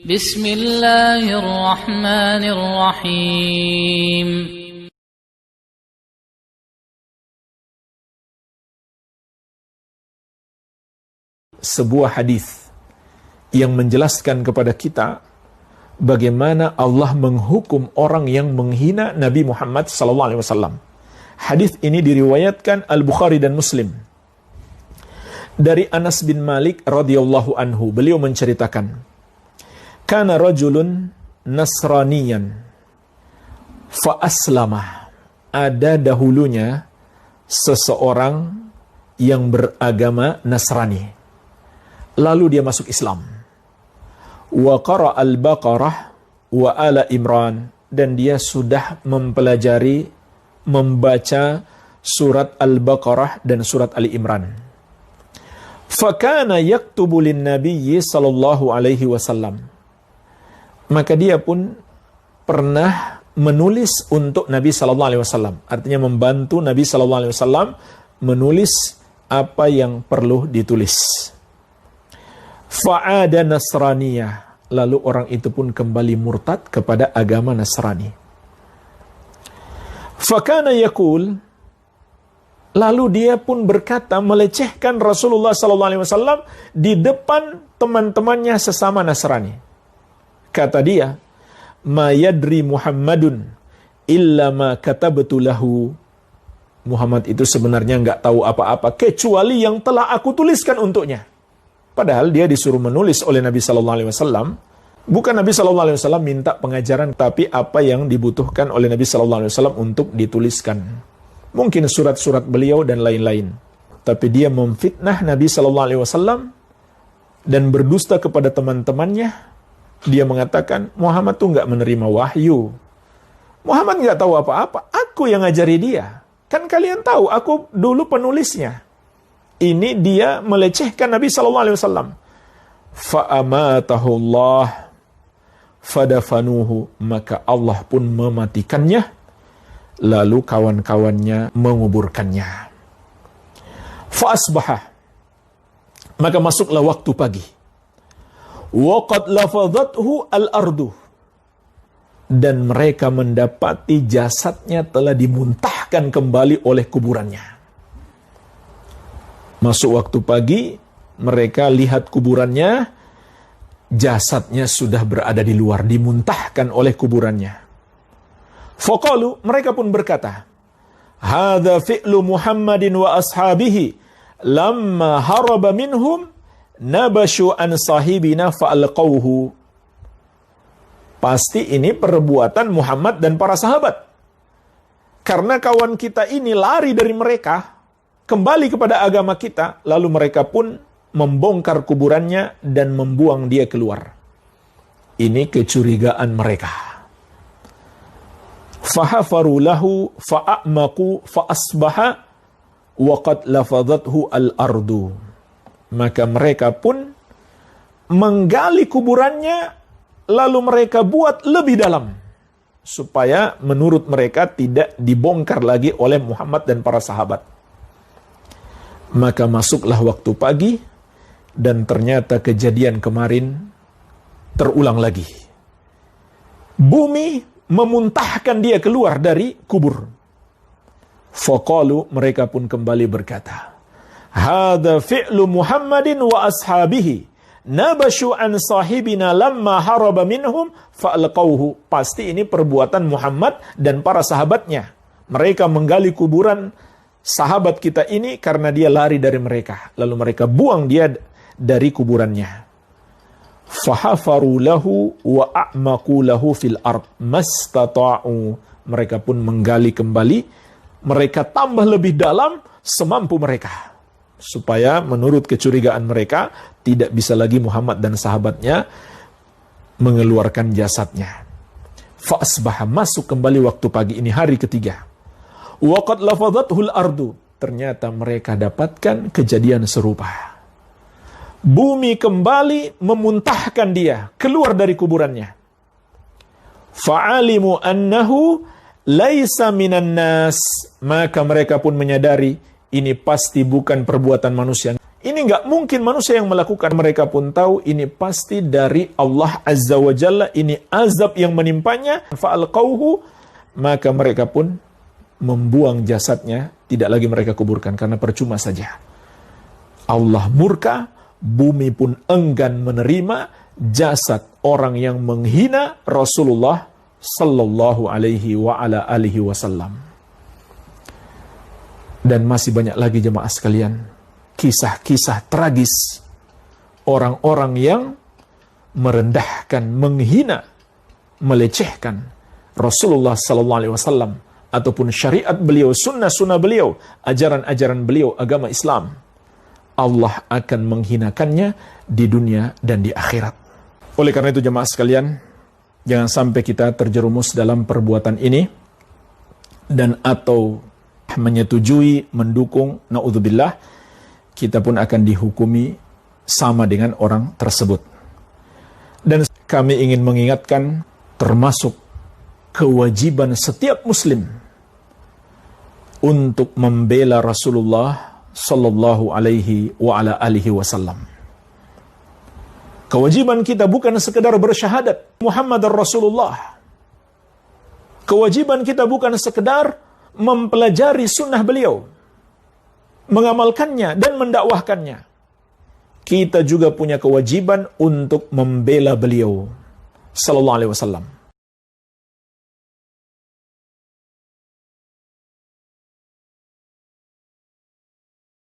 Bismillahirrahmanirrahim. Sebuah hadis yang menjelaskan kepada kita bagaimana Allah menghukum orang yang menghina Nabi Muhammad SAW. Hadis ini diriwayatkan Al-Bukhari dan Muslim. Dari Anas bin Malik radhiyallahu anhu, beliau menceritakan, kana rajulun nasraniyan fa aslama. Ada dahulunya seseorang yang beragama Nasrani, lalu dia masuk Islam. Wa qara al-Baqarah wa ala Imran, dan dia sudah mempelajari, membaca surat Al-Baqarah dan surat Ali Imran. Fakana yaktubu lin-nabiyyi sallallahu alaihi wasallam. Maka dia pun pernah menulis untuk Nabi sallallahu alaihi wasallam. Artinya membantu Nabi sallallahu alaihi wasallam menulis apa yang perlu ditulis. Fa'ada Nasraniyah, lalu orang itu pun kembali murtad kepada agama Nasrani. Fakana yaqul, lalu dia pun berkata, melecehkan Rasulullah SAW di depan teman-temannya sesama Nasrani. Kata dia, ma yadri Muhammadun illa ma katabtu lahu. Muhammad itu sebenarnya nggak tahu apa-apa kecuali yang telah aku tuliskan untuknya. Padahal dia disuruh menulis oleh Nabi SAW. Bukan Nabi SAW minta pengajaran, tapi apa yang dibutuhkan oleh Nabi SAW untuk dituliskan. Mungkin surat-surat beliau dan lain-lain. Tapi dia memfitnah Nabi SAW dan berdusta kepada teman-temannya. Dia mengatakan, Muhammad tuh nggak menerima wahyu. Muhammad nggak tahu apa-apa. Aku yang ngajari dia. Kan kalian tahu, aku dulu penulisnya. Ini dia melecehkan Nabi SAW. Fa'amatahullah fadafanuhu. Maka Allah pun mematikannya. Lalu kawan-kawannya menguburkannya. Fa'asbaha. Maka masuklah waktu pagi. Waqad lafadhathu al-ardu. Dan mereka mendapati jasadnya telah dimuntahkan kembali oleh kuburannya. Masuk waktu pagi, mereka lihat kuburannya, jasadnya sudah berada di luar, dimuntahkan oleh kuburannya. Faqalu, mereka pun berkata, hadza fi'lu Muhammadin wa ashabihi lamma haraba minhum nabashu an sahibina fa'alqawhu. Pasti ini perbuatan Muhammad dan para sahabat. Karena kawan kita ini lari dari mereka, kembali kepada agama kita, lalu mereka pun membongkar kuburannya dan membuang dia keluar. Ini kecurigaan mereka. Fahafaru lahu fa'amaku fa'asbaha waqad lafadhathu al-ardu. Maka mereka pun menggali kuburannya, lalu mereka buat lebih dalam, supaya menurut mereka tidak dibongkar lagi oleh Muhammad dan para sahabat. Maka masuklah waktu pagi, dan ternyata kejadian kemarin terulang lagi. Bumi memuntahkan dia keluar dari kubur. Faqalu, mereka pun kembali berkata, hadza fi'lu Muhammadin wa ashabihi nabashu an sahibina lamma haraba minhum fa'alqawhu. Pasti ini perbuatan Muhammad dan para sahabatnya. Mereka menggali kuburan sahabat kita ini karena dia lari dari mereka, lalu mereka buang dia dari kuburannya. Fahafaru lahu wa a'maku lahu fil ard mastata'u. Mereka pun menggali kembali, mereka tambah lebih dalam semampu mereka, supaya menurut kecurigaan mereka tidak bisa lagi Muhammad dan sahabatnya mengeluarkan jasadnya. Fa'asbaha, masuk kembali waktu pagi, ini hari ketiga. Waqad lafadhathul ardu. Ternyata mereka dapatkan kejadian serupa. Bumi kembali memuntahkan dia keluar dari kuburannya. Fa'alimu annahu laisa minan nas. Maka mereka pun menyadari ini pasti bukan perbuatan manusia. Ini ini nggak mungkin manusia yang melakukan. Mereka pun tahu ini pasti dari Allah Azza wa Jalla, ini azab yang menimpanya. Fa'alqauhu, maka mereka pun membuang jasadnya, tidak lagi mereka kuburkan karena percuma saja. Allah murka, bumi pun enggan menerima jasad orang yang menghina Rasulullah sallallahu alaihi wa ala alihi wasallam. Dan masih banyak lagi jemaah sekalian, kisah-kisah tragis orang-orang yang merendahkan, menghina, melecehkan Rasulullah sallallahu alaihi wasallam ataupun syariat beliau, sunnah-sunnah beliau, ajaran-ajaran beliau, agama Islam. Allah akan menghinakannya di dunia dan di akhirat. Oleh karena itu jemaah sekalian, jangan sampai kita terjerumus dalam perbuatan ini dan atau menyetujui, mendukung, naudzubillah, kita pun akan dihukumi sama dengan orang tersebut. Dan kami ingin mengingatkan, termasuk kewajiban setiap muslim untuk membela Rasulullah sallallahu alaihi wa ala alihi wasallam. Kewajiban kita bukan sekedar bersyahadat Muhammad Rasulullah. Kewajiban kita bukan sekedar mempelajari sunnah beliau, mengamalkannya dan mendakwahkannya. Kita juga punya kewajiban untuk membela beliau sallallahu alaihi wasallam.